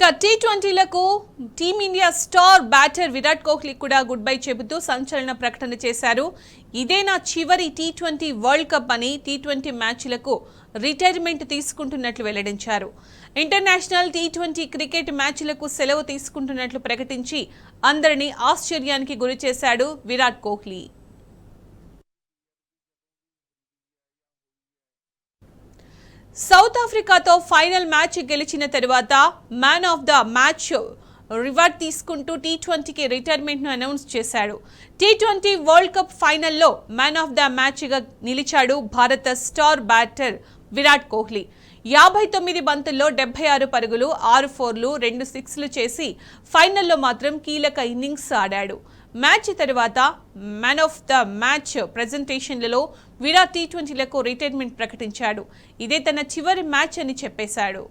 ఇక టీ20లకు Team India star batter Virat Kohli కూడా గుడ్ బై చెబుతూ సంచలన ప్రకటన చేశారు. ఇదే నా చివరి టీ20 వరల్డ్ కప్ అని టీ20 మ్యాచ్లకు రిటైర్మెంట్ తీసుకుంటున్నట్లు వెల్లడించారు. ఇంటర్నేషనల్ టీ20 క్రికెట్ మ్యాచ్లకు సెలవు తీసుకుంటున్నట్లు ప్రకటించి అందరినీ ఆశ్చర్యానికి గురి చేశాడు విరాట్ కోహ్లీ. సౌత్ ఆఫ్రికాతో ఫైనల్ మ్యాచ్ గెలిచిన తర్వాత man of the match reward తీసుకుంటూ టీ20కి రిటైర్మెంట్ను అనౌన్స్ చేశాడు. టీ20 వరల్డ్ కప్ ఫైనల్లో మ్యాన్ ఆఫ్ ద మ్యాచ్గా నిలిచాడు భారత స్టార్ బ్యాటర్ విరాట్ కోహ్లీ. 59 బంతుల్లో 76 పరుగులు, 6 ఫోర్లు, 2 సిక్స్లు చేసి ఫైనల్లో మాత్రం కీలక ఇన్నింగ్స్ ఆడాడు. మ్యాచ్ తర్వాత మ్యాన్ ఆఫ్ ద మ్యాచ్ ప్రెజెంటేషన్లలో విరాట్ టీ20లకు రిటైర్మెంట్ ప్రకటించాడు. ఇదే తన చివరి మ్యాచ్ అని చెప్పేశాడు.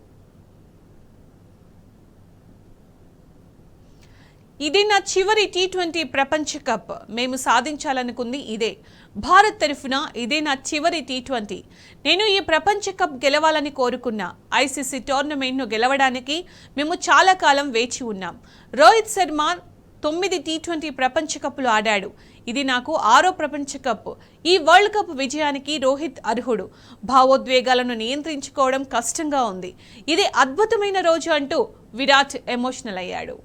ఇది నా చివరి టీ20 ప్రపంచ కప్. మేము సాధించాలనుకుంది ఇదే. భారత్ తరఫున ఇదే నా చివరి టీ20. నేను ఈ ప్రపంచ కప్ గెలవాలని కోరుకున్నా. ఐసీసీ టోర్నమెంట్ను గెలవడానికి మేము చాలా కాలం వేచి ఉన్నాం. రోహిత్ శర్మ 9 టీ20 ప్రపంచ కప్లు ఆడాడు. ఇది నాకు 6వ ప్రపంచ కప్. ఈ వరల్డ్ కప్ విజయానికి రోహిత్ అర్హుడు. భావోద్వేగాలను నియంత్రించుకోవడం కష్టంగా ఉంది. ఇది అద్భుతమైన రోజు అంటూ విరాట్ ఎమోషనల్ అయ్యాడు.